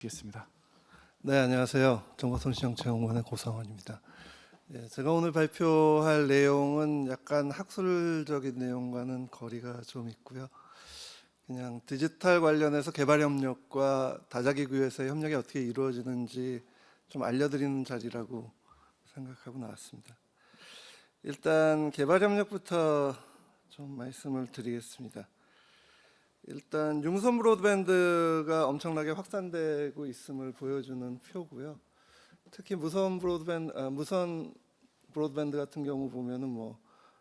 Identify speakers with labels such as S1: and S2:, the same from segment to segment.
S1: 겠습니다.
S2: 네, 안녕하세요. 정보통신정책연구원의 고상원입니다. 제가 오늘 발표할 내용은 약간 학술적인 내용과는 거리가 좀 있고요. 그냥 디지털 관련해서 개발협력과 다자기구에서의 협력이 어떻게 이루어지는지 좀 알려드리는 자리라고 생각하고 나왔습니다. 일단 개발협력부터 좀 말씀을 드리겠습니다. 일단 융선 브로드밴드가 엄청나게 확산되고 있음을 보여주는 표고요. 특히 무선 브로드밴드 같은 경우 보면은 뭐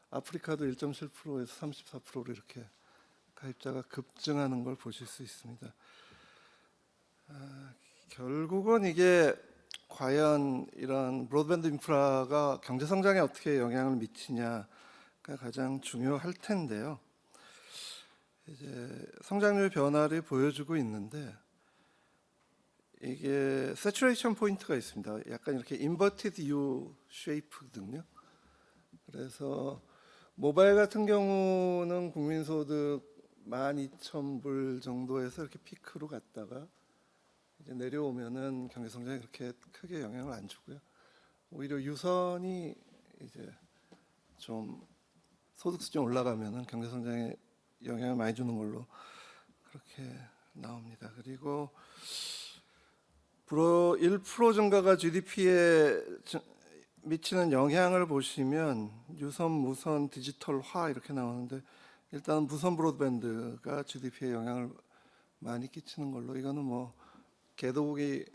S2: 아프리카도 1.7%에서 34%로 이렇게 가입자가 급증하는 걸 보실 수 있습니다. 결국은 이게 과연 이런 브로드밴드 인프라가 경제 성장에 어떻게 영향을 미치냐가 가장 중요할 텐데요. 이제 성장률 변화를 보여주고 있는데 이게 세츄레이션 포인트가 있습니다. 약간 이렇게 인버티드 U 쉐이프거든요. 그래서 모바일 같은 경우는 국민소득 12,000불 정도에서 이렇게 피크로 갔다가 이제 내려오면은 경제 성장에 그렇게 크게 영향을 안 주고요. 오히려 유선이 이제 좀 소득 수준 올라가면은 경제 성장에 영향을 많이 주는 걸로 그렇게 나옵니다. 그리고 1% 증가가 GDP에 미치는 영향을 보시면 유선, 무선, 디지털화 이렇게 나오는데 일단 무선 브로드밴드가 GDP에 영향을 많이 끼치는 걸로, 이거는 뭐 개도국이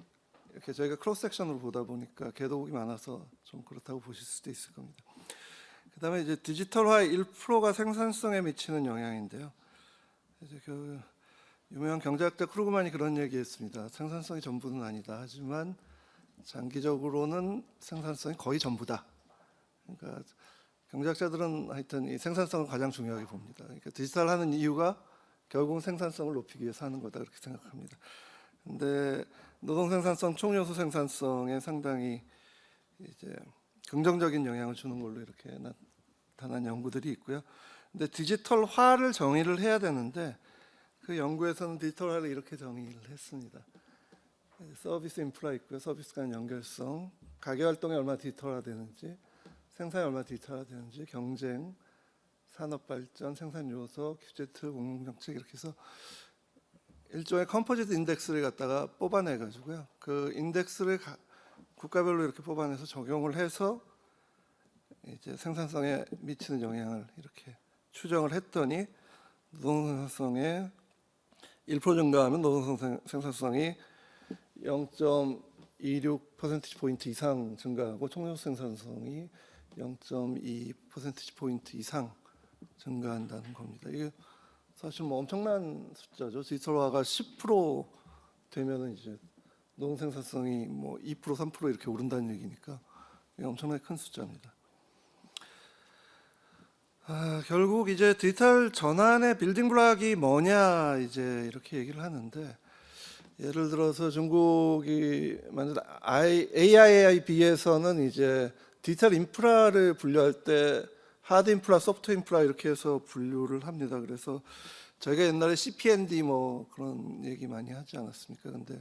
S2: 이렇게 저희가 크로스 섹션으로 보다 보니까 개도국이 많아서 좀 그렇다고 보실 수도 있을 겁니다. 그다음에 이제 디지털화의 1%가 생산성에 미치는 영향인데요. 이제 그 유명한 경제학자 크루그만이 그런 얘기했습니다. 생산성이 전부는 아니다. 하지만 장기적으로는 생산성이 거의 전부다. 그러니까 경제학자들은 하여튼 이 생산성을 가장 중요하게 봅니다. 그러니까 디지털하는 이유가 결국은 생산성을 높이기 위해서 하는 거다, 그렇게 생각합니다. 근데 노동 생산성, 총요소 생산성에 상당히 이제 긍정적인 영향을 주는 걸로 이렇게 나타난 연구들이 있고요. 근데 디지털화를 정의를 해야 되는데 그 연구에서는 디지털화를 이렇게 정의를 했습니다. 서비스 인프라 있고요. 서비스 간 연결성, 가계 활동이 얼마나 디지털화되는지, 생산이 얼마나 디지털화되는지, 경쟁, 산업 발전, 생산 요소, 규제 틀, 공공 정책, 이렇게 해서 일종의 컴포지트 인덱스를 갖다가 뽑아내 가지고요. 그 인덱스를 국가별로 이렇게 뽑아내서 적용을 해서 이제 생산성에 미치는 영향을 이렇게 추정을 했더니 노동 생산성에 1% 증가하면 노동 생산성이 0.26%포인트 이상 증가하고 총요소 생산성이 0.2%포인트 이상 증가한다는 겁니다. 이게 사실 뭐 엄청난 숫자죠. 디지털화가 10% 되면은 이제 노동 생산성이 뭐 2%, 3% 이렇게 오른다는 얘기니까 이게 엄청나게 큰 숫자입니다. 결국 이제 디지털 전환의 빌딩 블록이 뭐냐 이제 이렇게 얘기를 하는데, 예를 들어서 중국이 만든 AIIB에서는 이제 디지털 인프라를 분류할 때 하드 인프라, 소프트 인프라 이렇게 해서 분류를 합니다. 그래서 저희가 옛날에 CPND 뭐 그런 얘기 많이 하지 않았습니까? 근데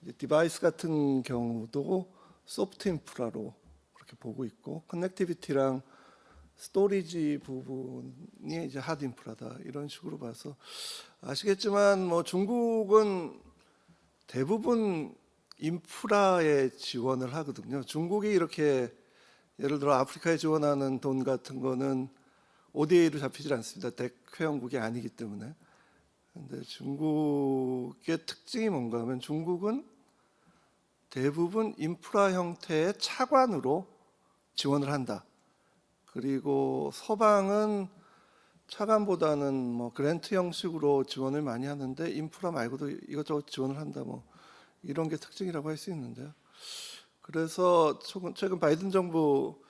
S2: 이제 디바이스 같은 경우도 소프트 인프라로 그렇게 보고 있고, 커넥티비티랑 스토리지 부분이 이제 하드 인프라다, 이런 식으로 봐서 아시겠지만 뭐 중국은 대부분 인프라에 지원을 하거든요. 중국이 이렇게 예를 들어 아프리카에 지원하는 돈 같은 거는 ODA로 잡히질 않습니다. 덱 회원국이 아니기 때문에. 근데 중국의 특징이 뭔가 하면 중국은 대부분 인프라 형태의 차관으로 지원을 한다. 그리고 서방은 차관보다는 뭐 그랜트 형식으로 지원을 많이 하는데 인프라 말고도 이것저것 지원을 한다, 뭐 이런 게 특징이라고 할 수 있는데요. 그래서 최근 바이든 정부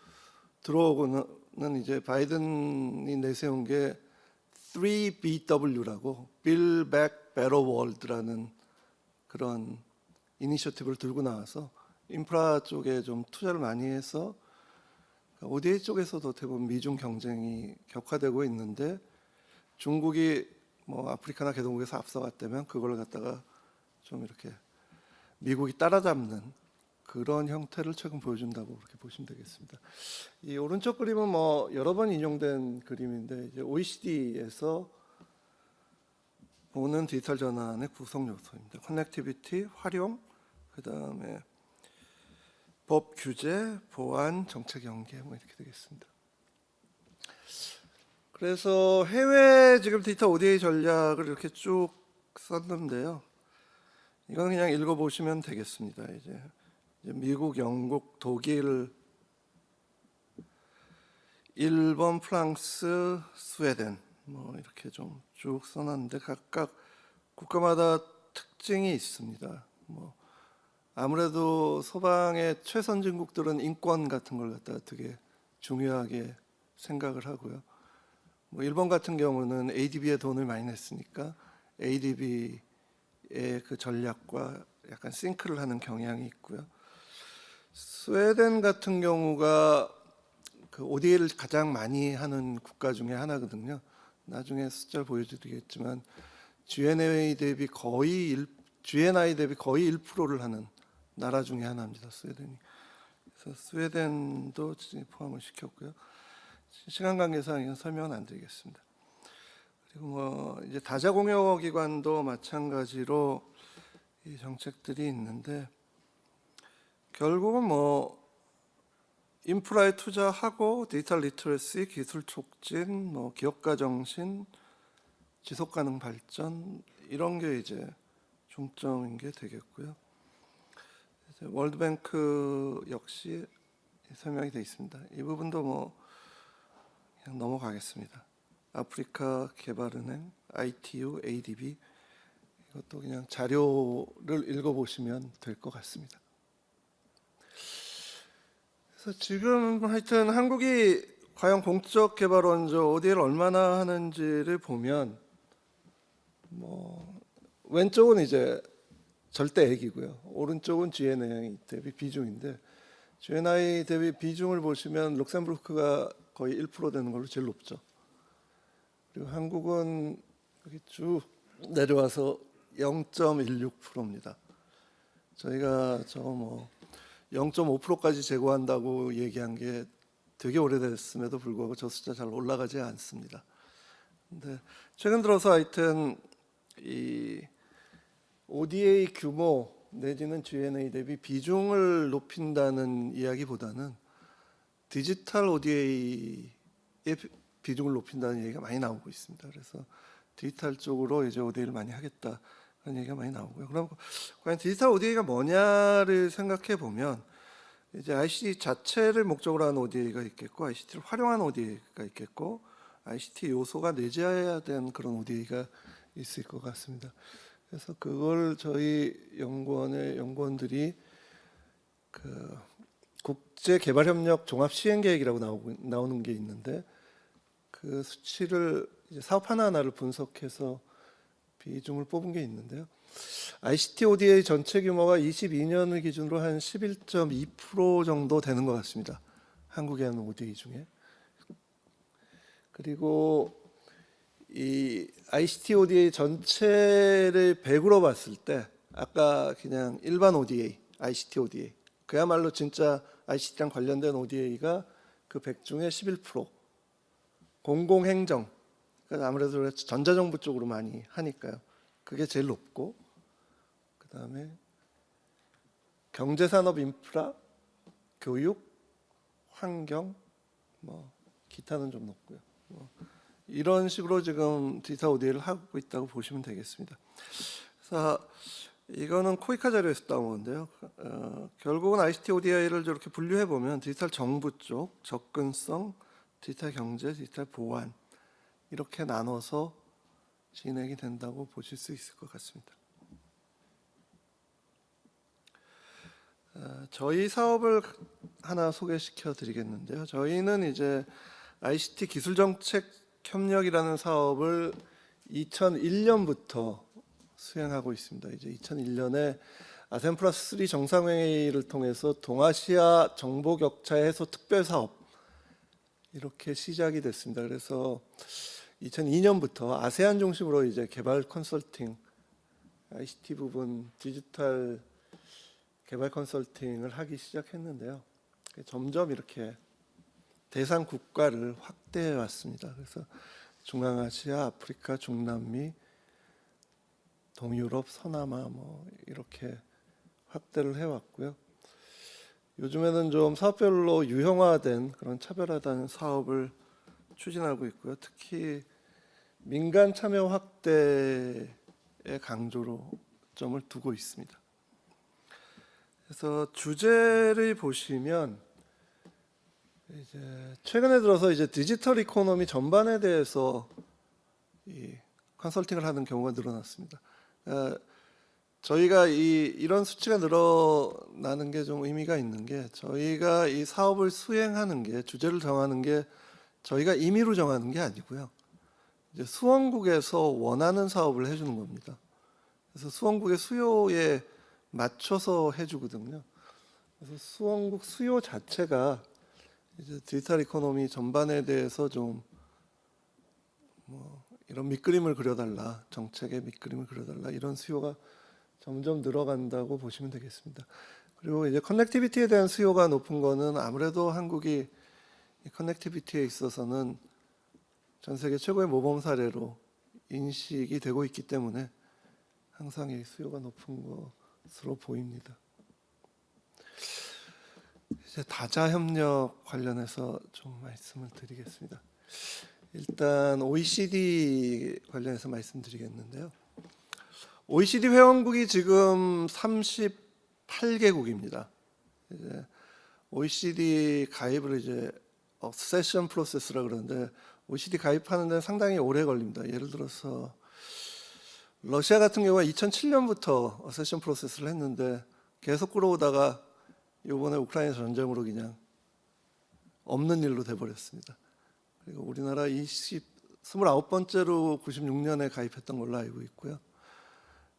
S2: 들어오고는 이제 바이든이 내세운 게 3BW라고 Build Back Better World라는 그런 이니셔티브를 들고 나와서 인프라 쪽에 좀 투자를 많이 해서 ODA 쪽에서도 대부분 미중 경쟁이 격화되고 있는데, 중국이 뭐 아프리카나 개동국에서 앞서갔다면 그걸 갖다가 좀 이렇게 미국이 따라잡는 그런 형태를 최근 보여준다고 그렇게 보시면 되겠습니다. 이 오른쪽 그림은 뭐 여러 번 인용된 그림인데 이제 OECD에서 보는 디지털 전환의 구성 요소입니다. 커넥티비티, 활용, 그다음에 법 규제, 보안, 정책 연계 뭐 이렇게 되겠습니다. 그래서 해외 지금 디지털 ODA 전략을 이렇게 쭉 썼는데요. 이건 그냥 읽어보시면 되겠습니다. 이제 미국, 영국, 독일, 일본, 프랑스, 스웨덴 뭐 이렇게 좀 쭉 써놨는데 각각 국가마다 특징이 있습니다. 뭐 아무래도 서방의 최선진국들은 인권 같은 걸 갖다가 되게 중요하게 생각을 하고요. 뭐 일본 같은 경우는 ADB에 돈을 많이 냈으니까 ADB의 그 전략과 약간 싱크를 하는 경향이 있고요. 스웨덴 같은 경우가 그 ODA를 가장 많이 하는 국가 중에 하나거든요. 나중에 숫자를 보여드리겠지만 GNI 대비 거의 1%를 하는 나라 중에 하나입니다. 스웨덴이. 그래서 스웨덴도 포함을 시켰고요. 시간 관계상 이건 설명은 안 드리겠습니다. 그리고 뭐 이제 다자공여기관도 마찬가지로 이 정책들이 있는데 결국은 뭐 인프라에 투자하고 디지털 리터러시, 기술 촉진, 뭐 기업가 정신, 지속 가능 발전 이런 게 이제 중점인 게 되겠고요. 이제 월드뱅크 역시 설명이 되어 있습니다. 이 부분도 뭐 그냥 넘어가겠습니다. 아프리카 개발은행, ITU, ADB 이것도 그냥 자료를 읽어보시면 될 것 같습니다. 그래서 지금 하여튼 한국이 과연 공적 개발 원조 ODA를 얼마나 하는지를 보면 뭐 왼쪽은 이제 절대액이고요. 오른쪽은 GNI 대비 비중인데 GNI 대비 비중을 보시면 룩셈부르크가 거의 1% 되는 걸로 제일 높죠. 그리고 한국은 여기 쭉 내려와서 0.16%입니다. 저희가 뭐 0.5%까지 제고한다고 얘기한 게 되게 오래됐음에도 불구하고 저 숫자 잘 올라가지 않습니다. 근데 최근 들어서 하여튼 이 ODA 규모 내지는 GNA 대비 비중을 높인다는 이야기보다는 디지털 ODA의 비중을 높인다는 얘기가 많이 나오고 있습니다. 그래서 디지털 쪽으로 이제 ODA를 많이 하겠다 그런 얘기가 많이 나오고요. 그럼 과연 디지털 ODA가 뭐냐를 생각해 보면 이제 ICT 자체를 목적으로 하는 ODA가 있겠고 ICT를 활용하는 ODA가 있겠고 ICT 요소가 내재해야 되는 그런 ODA가 있을 것 같습니다. 그래서 그걸 저희 연구원들이 그 국제개발협력 종합시행계획이라고 나오는 게 있는데 그 수치를 이제 사업 하나하나를 분석해서 비중을 뽑은 게 있는데요. ICT ODA 전체 규모가 22년을 기준으로 한 11.2% 정도 되는 것 같습니다. 한국에 하는 ODA 중에. 그리고 이 ICT ODA 전체를 100으로 봤을 때 아까 그냥 일반 ODA, ICT ODA 그야말로 진짜 ICT랑 관련된 ODA가 그 100 중에 11%. 공공행정, 그러니까 아무래도 전자정부 쪽으로 많이 하니까요. 그게 제일 높고 그 다음에 경제산업 인프라, 교육, 환경, 뭐 기타는 좀 높고요. 이런 식으로 지금 디지털 ODA를 하고 있다고 보시면 되겠습니다. 그래서 이거는 코이카 자료에서 따온 건데요. 결국은 ICT ODA를 저렇게 분류해 보면 디지털 정부 쪽, 접근성, 디지털 경제, 디지털 보안 이렇게 나눠서 진행이 된다고 보실 수 있을 것 같습니다. 저희 사업을 하나 소개시켜 드리겠는데요. 저희는 이제 ICT 기술정책 협력이라는 사업을 2001년부터 수행하고 있습니다. 이제 2001년에 아세안 플러스 3 정상회의를 통해서 동아시아 정보 격차 해소 특별 사업 이렇게 시작이 됐습니다. 그래서 2002년부터 아세안 중심으로 이제 개발 컨설팅, ICT 부분, 디지털 개발 컨설팅을 하기 시작했는데요. 점점 이렇게 대상 국가를 확대해 왔습니다. 그래서 중앙아시아, 아프리카, 중남미, 동유럽, 서남아 뭐 이렇게 확대를 해왔고요. 요즘에는 좀 사업별로 유형화된 그런 차별화된 사업을 추진하고 있고요. 특히 민간 참여 확대의 강조로 점을 두고 있습니다. 그래서 주제를 보시면 이제 최근에 들어서 이제 디지털 이코노미 전반에 대해서 이 컨설팅을 하는 경우가 늘어났습니다. 저희가 이런 수치가 늘어나는 게 좀 의미가 있는 게 저희가 이 사업을 수행하는 게 주제를 정하는 게 저희가 임의로 정하는 게 아니고요. 이제 수원국에서 원하는 사업을 해주는 겁니다. 그래서 수원국의 수요에 맞춰서 해주거든요. 그래서 수원국 수요 자체가 이제 디지털 이코노미 전반에 대해서 좀 이런 밑그림을 그려달라, 정책의 밑그림을 그려달라 이런 수요가 점점 늘어간다고 보시면 되겠습니다. 그리고 이제 커넥티비티에 대한 수요가 높은 거는 아무래도 한국이 이 커넥티비티에 있어서는 전 세계 최고의 모범 사례로 인식이 되고 있기 때문에 항상 이 수요가 높은 것으로 보입니다. 이제 다자 협력 관련해서 좀 말씀을 드리겠습니다. 일단 OECD 관련해서 말씀드리겠는데요. OECD 회원국이 지금 38개국입니다. 이제 OECD 가입을 이제 억세션 프로세스라 그러는데 OECD 가입하는 데는 상당히 오래 걸립니다. 예를 들어서 러시아 같은 경우가 2007년부터 억세션 프로세스를 했는데 계속 끌어오다가 이번에 우크라이나 전쟁으로 그냥 없는 일로 돼버렸습니다. 그리고 우리나라 29번째로 96년에 가입했던 걸로 알고 있고요.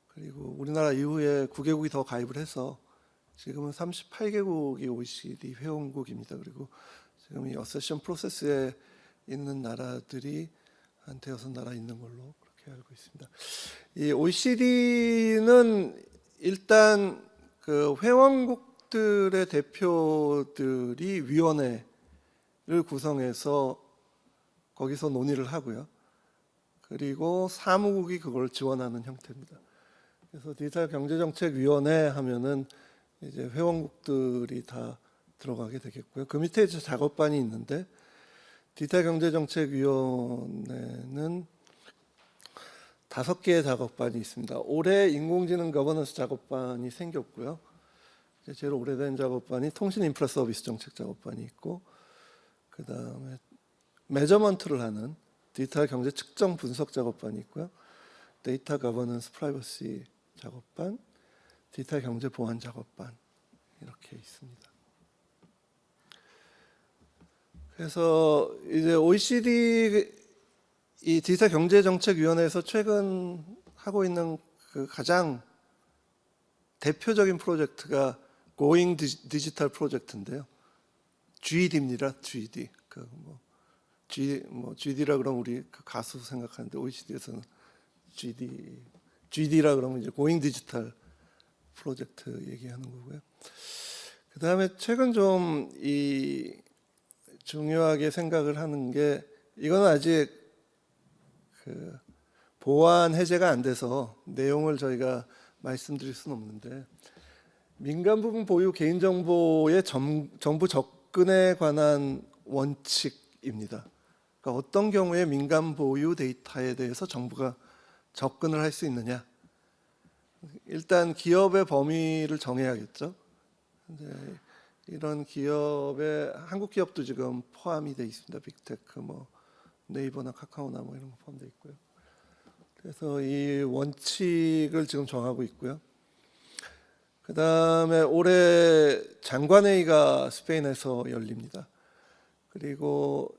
S2: 그리고 우리나라 이후에 9개국이 더 가입을 해서 지금은 38개국이 OECD 회원국입니다. 그리고 지금 이 어세션 프로세스에 있는 나라들이 한 대여섯 나라 있는 걸로 그렇게 알고 있습니다. 이 OECD는 일단 그 회원국들의 대표들이 위원회를 구성해서 거기서 논의를 하고요. 그리고 사무국이 그걸 지원하는 형태입니다. 그래서 디지털 경제정책위원회 하면은 이제 회원국들이 다 들어가게 되겠고요. 그 밑에 이제 작업반이 있는데 디지털 경제정책위원회는 5개의 작업반이 있습니다. 올해 인공지능 거버넌스 작업반이 생겼고요. 이제 제일 오래된 작업반이 통신 인프라 서비스 정책 작업반이 있고, 그 다음에 매저먼트를 하는 디지털 경제 측정 분석 작업반이 있고요. 데이터 거버넌스 프라이버시 작업반, 디지털 경제 보안 작업반 이렇게 있습니다. 그래서 이제 OECD 이 디지털 경제정책위원회에서 최근 하고 있는 그 가장 대표적인 프로젝트가 Going Digital 프로젝트인데요. GD입니다. GD. GD라 그러면 우리 그 가수 생각하는데 OECD에서는 GD라 그러면 이제 Going Digital 프로젝트 얘기하는 거고요. 그 다음에 최근 좀 중요하게 생각을 하는 게 이건 아직 그 보안 해제가 안 돼서 내용을 저희가 말씀드릴 수는 없는데 민간 부분 보유 개인정보의 정부 접근에 관한 원칙입니다. 그러니까 어떤 경우에 민간 보유 데이터에 대해서 정부가 접근을 할 수 있느냐. 일단 기업의 범위를 정해야겠죠. 근데 이런 기업에 한국 기업도 지금 포함이 돼 있습니다. 빅테크, 네이버나 카카오나 이런 거 포함되어 있고요. 그래서 이 원칙을 지금 정하고 있고요. 그 다음에 올해 장관회의가 스페인에서 열립니다. 그리고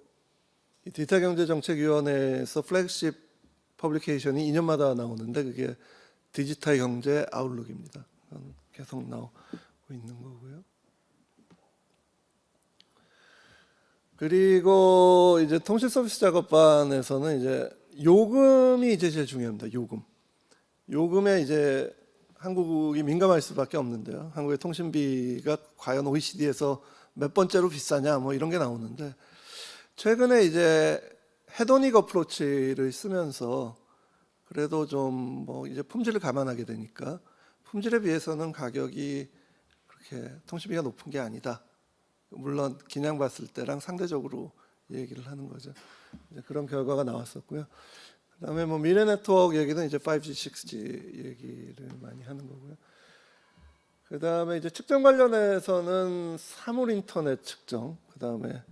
S2: 디지털 경제정책위원회에서 플래그십 퍼블리케이션이 2년마다 나오는데 그게 디지털 경제 아웃룩입니다. 계속 나오고 있는 거고요. 그리고 이제 통신 서비스 작업반에서는 이제 요금이 이제 제일 중요합니다. 요금에 이제 한국이 민감할 수밖에 없는데요. 한국의 통신비가 과연 OECD에서 몇 번째로 비싸냐 뭐 이런 게 나오는데 최근에 이제 헤도닉 어프로치를 쓰면서 그래도 좀 뭐 이제 품질을 감안하게 되니까 품질에 비해서는 가격이 그렇게 통신비가 높은 게 아니다. 물론 기냥 봤을 때랑 상대적으로 얘기를 하는 거죠. 이제 그런 결과가 나왔었고요. 그다음에 뭐 미래 네트워크 얘기는 이제 5G, 6G 얘기를 많이 하는 거고요. 그다음에 이제 측정 관련해서는 사물 인터넷 측정, 그다음에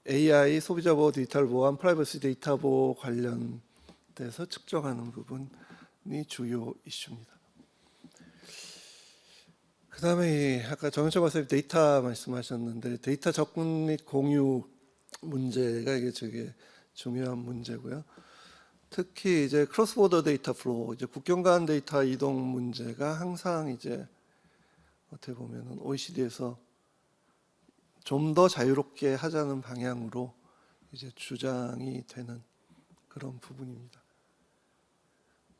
S2: AI 소비자 보호, 디지털 보안, 프라이버시 데이터 보호 관련돼서 측정하는 부분이 주요 이슈입니다. 그다음에 아까 정현철 박사님 데이터 말씀하셨는데 데이터 접근 및 공유 문제가 이게 되게 중요한 문제고요. 특히 이제 크로스보더 데이터 플로우, 이제 국경 간 데이터 이동 문제가 항상 이제 어떻게 보면은 OECD에서 좀 더 자유롭게 하자는 방향으로 이제 주장이 되는 그런 부분입니다.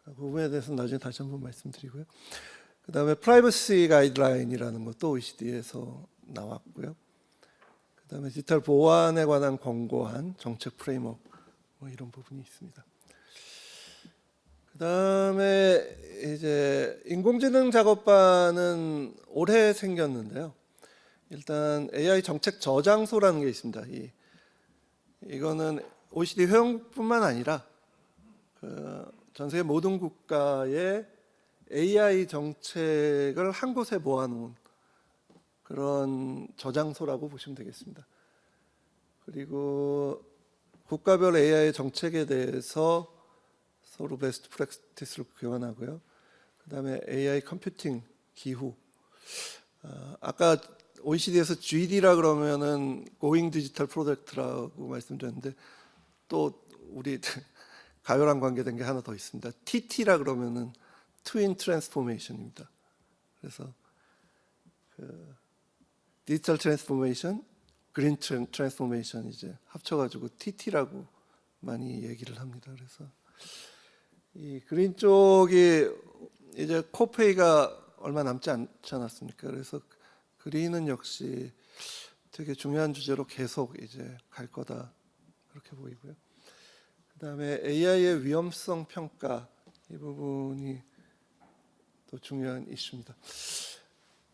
S2: 그 부분에 대해서는 나중에 다시 한번 말씀드리고요. 그다음에 프라이버시 가이드라인이라는 것도 OECD에서 나왔고요. 그다음에 디지털 보안에 관한 권고안 정책 프레임워크 뭐 이런 부분이 있습니다. 그다음에 이제 인공지능 작업반은 올해 생겼는데요. 일단 AI 정책 저장소라는 게 있습니다. 이거는 OECD 회원국뿐만 아니라 전 세계 모든 국가의 AI 정책을 한 곳에 모아놓은 그런 저장소라고 보시면 되겠습니다. 그리고 국가별 AI 정책에 대해서 서로 베스트 프랙티스를 교환하고요. 그다음에 AI 컴퓨팅 기후. 아까 OECD에서 GD라 그러면은 Going Digital Product라고 말씀드렸는데 또 우리 가요랑 관계된 게 하나 더 있습니다. TT라 그러면은 Twin Transformation입니다. 그래서 디지털 트랜스포메이션, 그린 트랜스포메이션 이제 합쳐가지고 TT라고 많이 얘기를 합니다. 그래서 이 그린 쪽이 이제 코페이가 얼마 남지 않지 않았습니까? 그래서 그린은 역시 되게 중요한 주제로 계속 이제 갈 거다 그렇게 보이고요. 그다음에 AI의 위험성 평가 이 부분이 또 중요한 이슈입니다.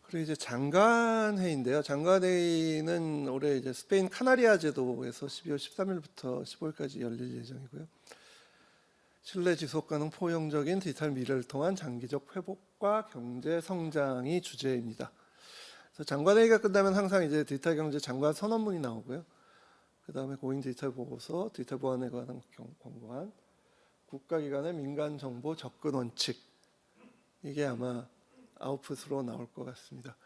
S2: 그리고 이제 장관회의인데요. 장관회의는 올해 이제 스페인 카나리아 제도에서 12월 13일부터 15일까지 열릴 예정이고요. 신뢰 지속 가능 포용적인 디지털 미래를 통한 장기적 회복과 경제 성장이 주제입니다. 그래서 장관회의가 끝나면 항상 이제 디지털 경제 장관 선언문이 나오고요. 그다음에 고잉 디지털 보고서, 디지털 보안에 관한 권고안, 국가기관의 민간 정보 접근 원칙 이게 아마 아웃풋으로 나올 것 같습니다.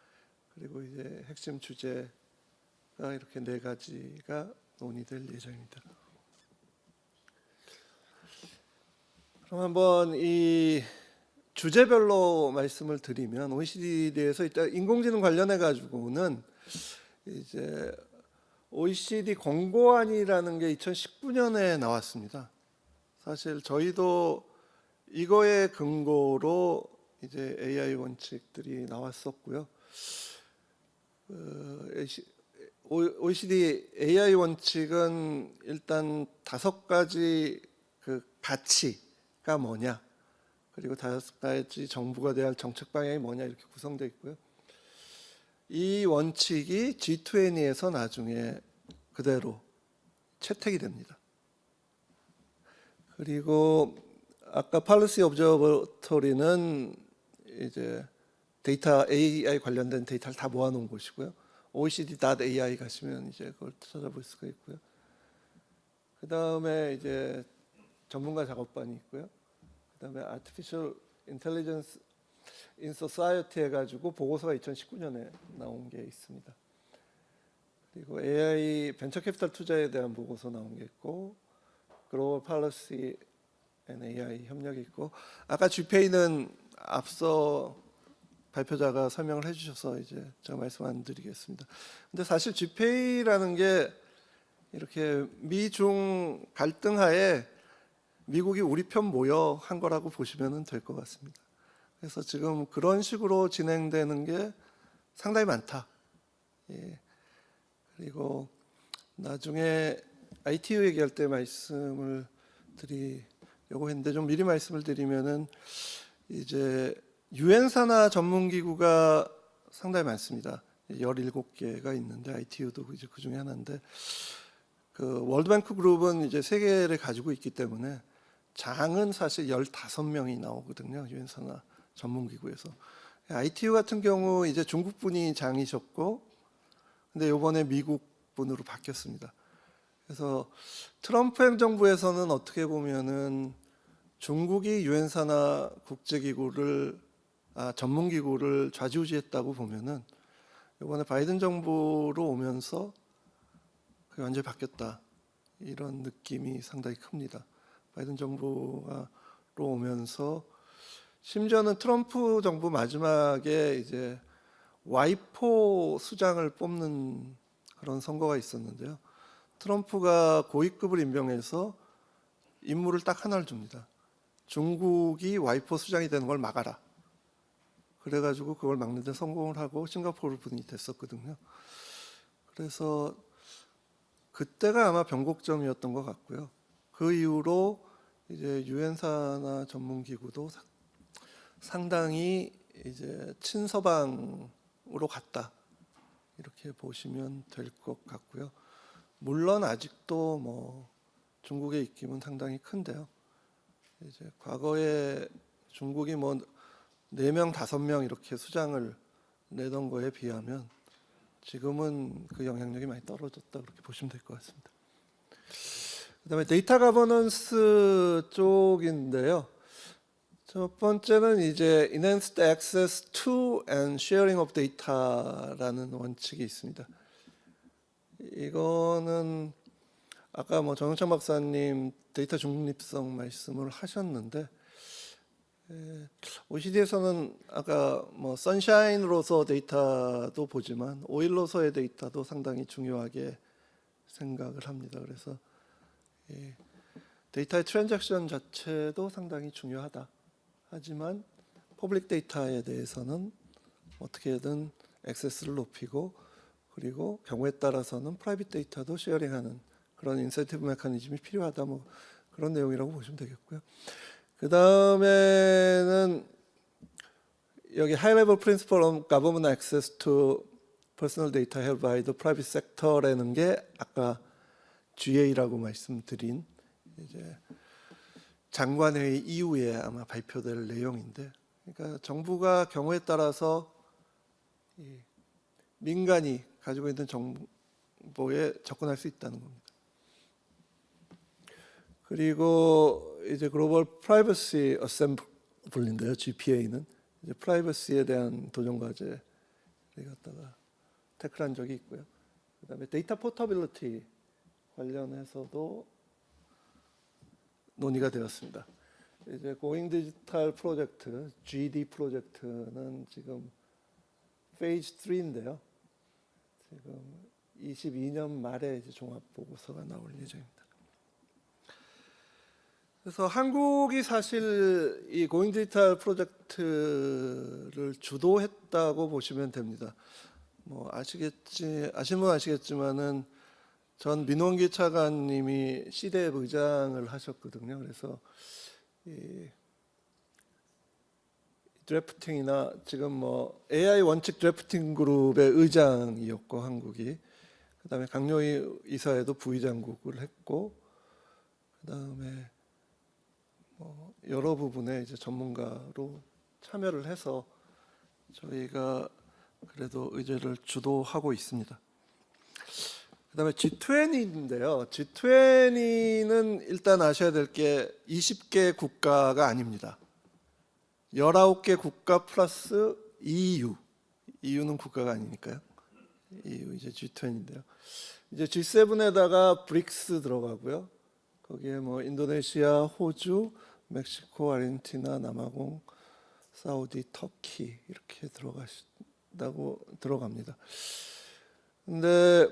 S2: 그리고 이제 핵심 주제가 이렇게 4가지가 논의될 예정입니다. 그럼 한번 이 주제별로 말씀을 드리면 OECD에서 일단 인공지능 관련해 가지고는 이제 OECD 권고안이라는 게 2019년에 나왔습니다. 사실 저희도 이거의 근거로 이제 AI 원칙들이 나왔었고요. OECD AI 원칙은 일단 5가지 그 가치가 뭐냐, 그리고 5가지 정부가 대할 정책 방향이 뭐냐 이렇게 구성되어 있고요. 이 원칙이 G20에서 나중에 그대로 채택이 됩니다. 그리고 아까 팔리시 오브저버토리는 이제 데이터 AI 관련된 데이터를 다 모아놓은 곳이고요. OECD.ai 가시면 이제 그걸 찾아볼 수가 있고요. 그 다음에 이제 전문가 작업반이 있고요. 그 다음에 Artificial Intelligence in Society 해가지고 보고서가 2019년에 나온 게 있습니다. 그리고 AI 벤처 캐피탈 투자에 대한 보고서 나온 게 있고, 글로벌 팔리시 앤 AI 협력이 있고, 아까 GPA는 앞서 발표자가 설명을 해주셔서 이제 제가 말씀 안 드리겠습니다. 근데 사실 GPA라는 게 이렇게 미중 갈등하에 미국이 우리 편 모여 한 거라고 보시면 될 것 같습니다. 그래서 지금 그런 식으로 진행되는 게 상당히 많다. 예. 그리고 나중에 ITU 얘기할 때 말씀을 드리려고 했는데 좀 미리 말씀을 드리면은 이제 유엔 산하 전문 기구가 상당히 많습니다. 17개가 있는데 ITU도 이제 그 중에 하나인데 그 월드뱅크 그룹은 이제 세계를 가지고 있기 때문에 장은 사실 15명이 나오거든요. 유엔 산하 전문 기구에서. ITU 같은 경우 이제 중국 분이 장이셨고 근데 이번에 미국 분으로 바뀌었습니다. 그래서 트럼프 행정부에서는 어떻게 보면은 중국이 유엔 산하 국제기구를 전문기구를 좌지우지했다고 보면은 이번에 바이든 정부로 오면서 그게 완전히 바뀌었다 이런 느낌이 상당히 큽니다. 바이든 정부가 오면서 심지어는 트럼프 정부 마지막에 이제 와이포 수장을 뽑는 그런 선거가 있었는데요. 트럼프가 고위급을 임명해서 임무를 딱 하나를 줍니다. 중국이 와이포 수장이 되는 걸 막아라. 그래가지고 그걸 막는 데 성공을 하고 싱가포르 분이 됐었거든요. 그래서 그때가 아마 변곡점이었던 것 같고요. 그 이후로 이제 유엔 산하 전문 기구도 상당히 이제 친서방으로 갔다 이렇게 보시면 될 것 같고요. 물론 아직도 뭐 중국의 입김은 상당히 큰데요. 이제 과거에 중국이 뭐 4명, 5명 이렇게 수장을 내던 거에 비하면 지금은 그 영향력이 많이 떨어졌다 그렇게 보시면 될 것 같습니다. 그다음에 데이터 거버넌스 쪽인데요. 첫 번째는 이제 Enhanced Access to and Sharing of Data라는 원칙이 있습니다. 이거는 아까 뭐 정영찬 박사님 데이터 중립성 말씀을 하셨는데 OECD에서는 아까 뭐 선샤인으로서 데이터도 보지만 오일로서의 데이터도 상당히 중요하게 생각을 합니다. 그래서 데이터의 트랜잭션 자체도 상당히 중요하다. 하지만 퍼블릭 데이터에 대해서는 어떻게든 액세스를 높이고 그리고 경우에 따라서는 프라이빗 데이터도 쉐어링하는 그런 인센티브 메커니즘이 필요하다. 뭐 그런 내용이라고 보시면 되겠고요. 그 다음에는 여기 High Level Principle on Government Access to Personal Data held by the Private Sector라는 게 아까 GA라고 말씀드린 이제 장관회의 이후에 아마 발표될 내용인데, 그러니까 정부가 경우에 따라서 민간이 가지고 있는 정보에 접근할 수 있다는 겁니다. 그리고 이제 글로벌 프라이버시 어셈블리인데요. GPA는 이제 프라이버시에 대한 도전 과제를 갖다가 태클한 적이 있고요. 그다음에 데이터 포터빌리티 관련해서도 논의가 되었습니다. 이제 고잉 디지털 프로젝트 GD 프로젝트는 지금 페이즈 3인데요. 지금 22년 말에 이제 종합 보고서가 나올 예정입니다. 그래서 한국이 사실 이 고잉 디지털 프로젝트를 주도했다고 보시면 됩니다. 뭐 아시는 분 아시겠지만은 전 민원기 차관님이 시대의 의장을 하셨거든요. 그래서 이 드래프팅이나 지금 뭐 AI 원칙 드래프팅 그룹의 의장이었고 한국이, 그다음에 강요희 이사회도 부의장국을 했고, 그다음에 뭐 여러 부분에 이제 전문가로 참여를 해서 저희가 그래도 의제를 주도하고 있습니다. 그다음에 G20인데요. G20는 일단 아셔야 될 게 20개 국가가 아닙니다. 19개 국가 플러스 EU. EU는 국가가 아니니까요. EU 이제 G20인데요. 이제 G7에다가 브릭스 들어가고요. 거기에 뭐 인도네시아, 호주, 멕시코, 아르헨티나, 남아공, 사우디, 터키 이렇게 들어갑니다. 근데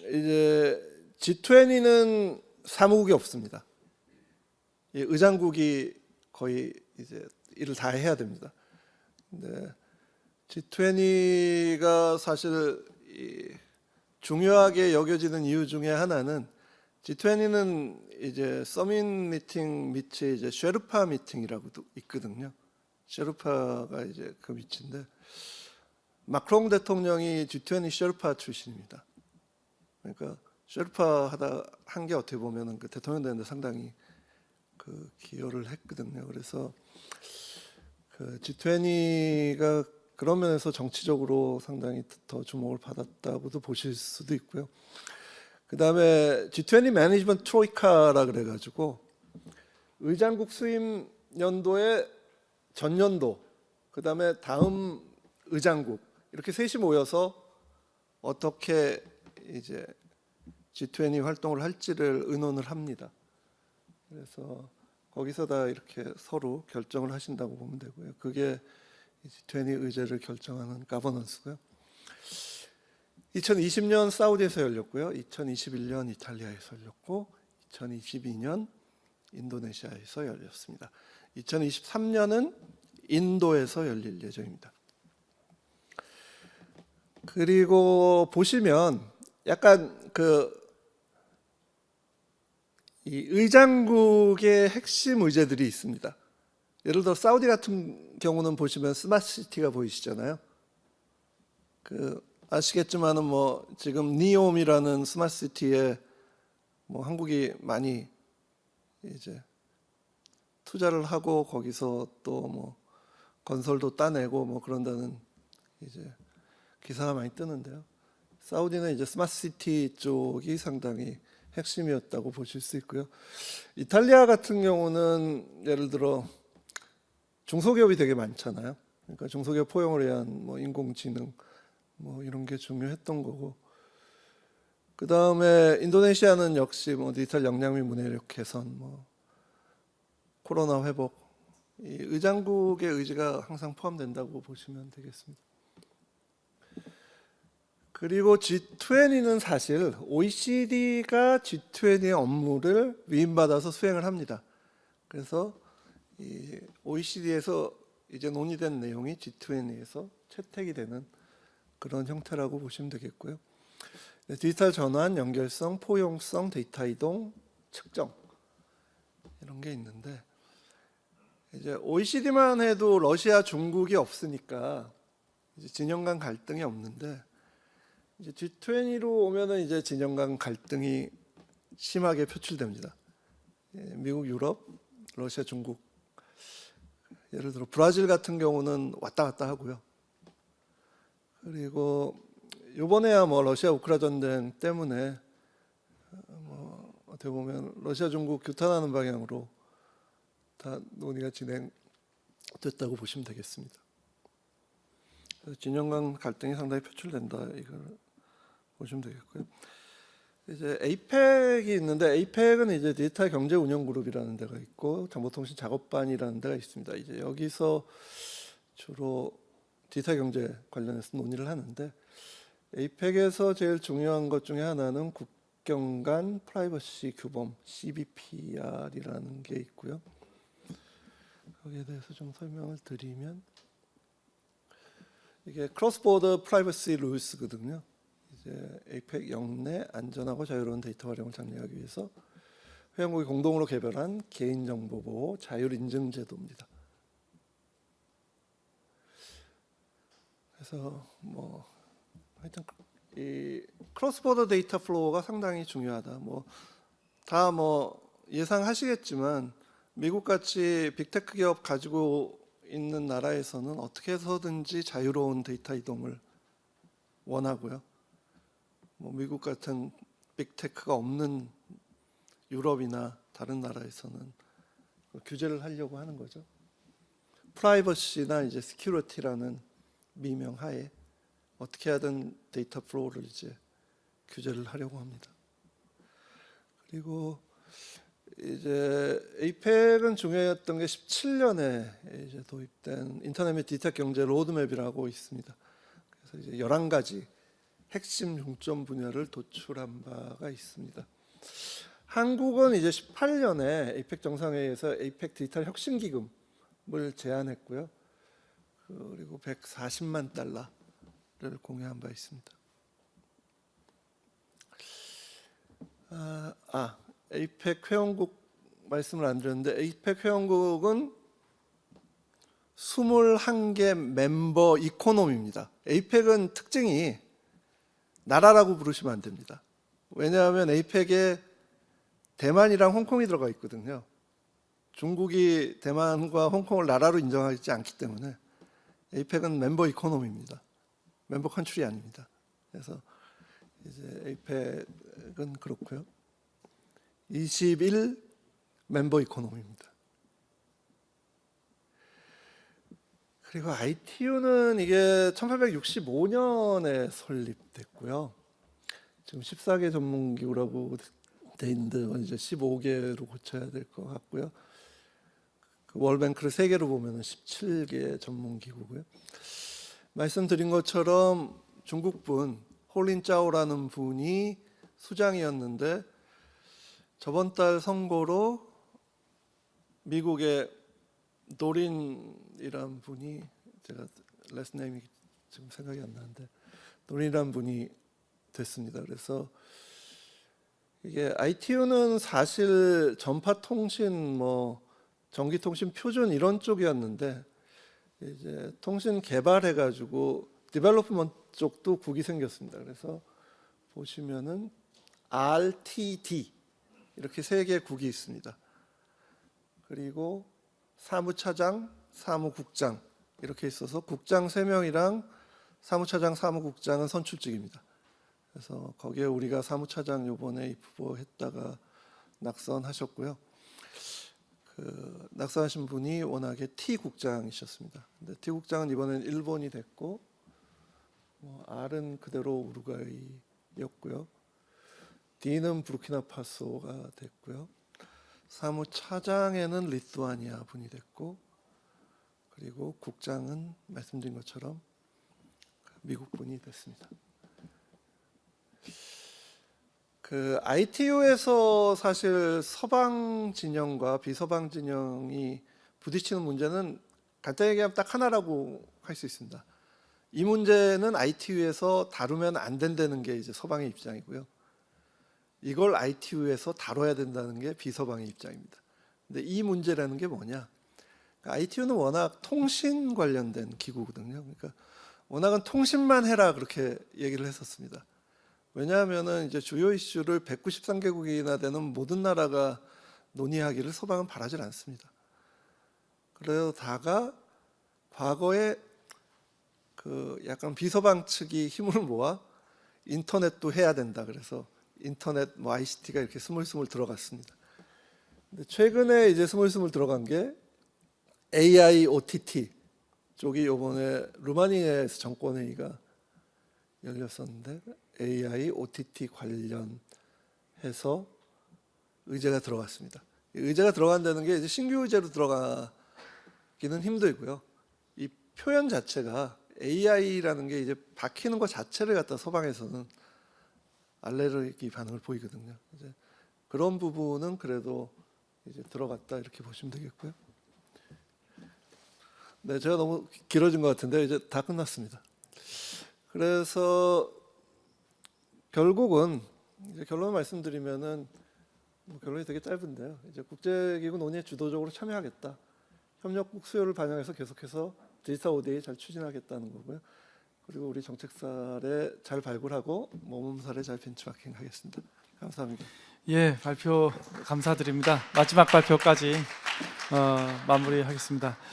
S2: 이제 G20는 사무국이 없습니다. 의장국이 거의 이제 일을 다 해야 됩니다. 네, G20가 사실 중요하게 여겨지는 이유 중에 하나는 G20는 이제 서밋 미팅 밑에 이제 쉐르파 미팅이라고도 있거든요. 쉐르파가 이제 그 밑인데 마크롱 대통령이 G20 쉐르파 출신입니다. 그러니까 쉐르파 하다 한 게 어떻게 보면은 그 대통령 되는데 상당히 그 기여를 했거든요. 그래서 그 G20가 그런 면에서 정치적으로 상당히 더 주목을 받았다고도 보실 수도 있고요. 그 다음에 G20 매니지먼트 트로이카라 그래가지고 의장국 수임 연도에 전년도, 그 다음에 다음 의장국 이렇게 셋이 모여서 어떻게 이제 G20 활동을 할지를 의논을 합니다. 그래서 거기서 다 이렇게 서로 결정을 하신다고 보면 되고요. 그게 G20 의제를 결정하는 가버넌스고요. 2020년 사우디에서 열렸고요. 2021년 이탈리아에서 열렸고 2022년 인도네시아에서 열렸습니다. 2023년은 인도에서 열릴 예정입니다. 그리고 보시면 약간 이 의장국의 핵심 의제들이 있습니다. 예를 들어 사우디 같은 경우는 보시면 스마트시티가 보이시잖아요. 아시겠지만은 뭐 지금 니옴이라는 스마트시티에 뭐 한국이 많이 이제 투자를 하고 거기서 또 뭐 건설도 따내고 뭐 그런다는 이제 기사가 많이 뜨는데요. 사우디는 이제 스마트시티 쪽이 상당히 핵심이었다고 보실 수 있고요. 이탈리아 같은 경우는 예를 들어 중소기업이 되게 많잖아요. 그러니까 중소기업 포용을 위한 뭐 인공지능 뭐 이런 게 중요했던 거고. 그 다음에 인도네시아는 역시 뭐 디지털 역량 및 문해력 개선, 뭐 코로나 회복, 이 의장국의 의지가 항상 포함된다고 보시면 되겠습니다. 그리고 G20는 사실 OECD가 G20의 업무를 위임받아서 수행을 합니다. 그래서 이 OECD에서 이제 논의된 내용이 G20에서 채택이 되는 그런 형태라고 보시면 되겠고요. 디지털 전환, 연결성, 포용성, 데이터 이동, 측정 이런 게 있는데 이제 OECD만 해도 러시아, 중국이 없으니까 이제 진영 간 갈등이 없는데 이제 G20로 오면은 이제 진영 간 갈등이 심하게 표출됩니다. 미국, 유럽, 러시아, 중국. 예를 들어 브라질 같은 경우는 왔다 갔다 하고요. 그리고 이번에야 뭐 러시아 우크라 전쟁 때문에 뭐 어떻게 보면 러시아, 중국 규탄하는 방향으로 다 논의가 진행됐다고 보시면 되겠습니다. 그래서 진영 간 갈등이 상당히 표출된다 이걸 보시면 되겠고요. 이제 에이펙이 있는데 에이펙은 이제 디지털 경제 운영 그룹이라는 데가 있고 정보통신 작업반이라는 데가 있습니다. 이제 여기서 주로 디지털 경제 관련해서 논의를 하는데 에이펙에서 제일 중요한 것 중에 하나는 국경 간 프라이버시 규범 CBPR이라는 게 있고요. 거기에 대해서 좀 설명을 드리면 이게 크로스 보더 프라이버시 룰스거든요. 이제 에이펙 영내 안전하고 자유로운 데이터 활용을 장려하기 위해서 회원국이 공동으로 개발한 개인정보 보호 자율 인증 제도입니다. 그래서 뭐 하여튼 이 크로스 보더 데이터 플로우가 상당히 중요하다. 뭐 다 뭐 예상하시겠지만 미국 같이 빅테크 기업 가지고 있는 나라에서는 어떻게 해서든지 자유로운 데이터 이동을 원하고요. 뭐 미국 같은 빅테크가 없는 유럽이나 다른 나라에서는 규제를 하려고 하는 거죠. 프라이버시나 이제 시큐리티라는 미명 하에 어떻게 하든 데이터 플로우를 이제 규제를 하려고 합니다. 그리고 이제 에이펙은 중요했던 게 17년에 이제 도입된 인터넷 및 디지털 경제 로드맵이라고 있습니다. 그래서 이제 11가지 핵심 중점 분야를 도출한 바가 있습니다. 한국은 이제 18년에 에이펙 정상회의에서 에이펙 디지털 혁신 기금을 제안했고요. 그리고 140만 달러를 공유한 바 있습니다. 에이펙 회원국 말씀을 안 드렸는데, 에이펙 회원국은 21개 멤버 이코노미입니다. 에이펙은 특징이 나라라고 부르시면 안 됩니다. 왜냐하면 에이펙에 대만이랑 홍콩이 들어가 있거든요. 중국이 대만과 홍콩을 나라로 인정하지 않기 때문에 에이펙은 멤버 이코노미입니다. 멤버 컨트리 아닙니다. 그래서 이제 에이펙은 그렇고요. 21 멤버 이코노미입니다. 그리고 ITU는 이게 1865년에 설립됐고요. 지금 14개 전문기구라고 돼 있는데 이제 15개로 고쳐야 될 것 같고요. 그 월뱅크를 3개로 보면 17개 전문기구고요. 말씀드린 것처럼 중국분 홀린짜오라는 분이 수장이었는데 저번 달 선거로 미국의 노린이란 분이, 제가 레스 네임이 지금 생각이 안 나는데 노린이란 분이 됐습니다. 그래서 이게 ITU는 사실 전파통신, 전기통신 표준 이런 쪽이었는데 이제 통신 개발해가지고 디벨로프먼트 쪽도 국이 생겼습니다. 그래서 보시면은 RTD 이렇게 3개 국이 있습니다. 그리고 사무차장, 사무국장 이렇게 있어서 국장 3명이랑 사무차장, 사무국장은 선출직입니다. 그래서 거기에 우리가 사무차장 요번에 입후보했다가 낙선하셨고요. 그 낙선하신 분이 워낙에 T 국장이셨습니다. 근데 T 국장은 이번엔 일본이 됐고, R은 그대로 우루과이였고요. D는 부르키나파소가 됐고요. 사무차장에는 리투아니아 분이 됐고, 그리고 국장은 말씀드린 것처럼 미국 분이 됐습니다. 그 ITU에서 사실 서방 진영과 비서방 진영이 부딪히는 문제는 간단히 얘기하면 딱 하나라고 할 수 있습니다. 이 문제는 ITU에서 다루면 안 된다는 게 이제 서방의 입장이고요. 이걸 ITU에서 다뤄야 된다는 게 비서방의 입장입니다. 근데 이 문제라는 게 뭐냐? ITU는 워낙 통신 관련된 기구거든요. 그러니까 워낙은 통신만 해라 그렇게 얘기를 했었습니다. 왜냐하면은 이제 주요 이슈를 193개국이나 되는 모든 나라가 논의하기를 서방은 바라질 않습니다. 그러다가 과거에 그 약간 비서방 측이 힘을 모아 인터넷도 해야 된다. 그래서 인터넷 ICT가 이렇게 스물스물 들어갔습니다. 근데 최근에 이제 스물스물 들어간 게 AI OTT 쪽이 이번에 루마니아에서 정권회의가 열렸었는데 AI OTT 관련해서 의제가 들어갔습니다. 의제가 들어간다는 게 이제 신규 의제로 들어가기는 힘들고요. 이 표현 자체가 AI라는 게 이제 박히는 것 자체를 갖다 서방에서는 알레르기 반응을 보이거든요. 이제 그런 부분은 그래도 이제 들어갔다 이렇게 보시면 되겠고요. 네, 제가 너무 길어진 것 같은데 이제 다 끝났습니다. 그래서 결국은 이제 결론을 말씀드리면은 결론이 되게 짧은데요. 이제 국제기구 논의에 주도적으로 참여하겠다. 협력국 수요를 반영해서 계속해서 디지털 ODA 잘 추진하겠다는 거고요. 그리고 우리 정책 사례 잘 발굴하고 모범 사례 잘 벤치마킹하겠습니다. 감사합니다.
S1: 예, 발표 감사드립니다. 마지막 발표까지 마무리하겠습니다.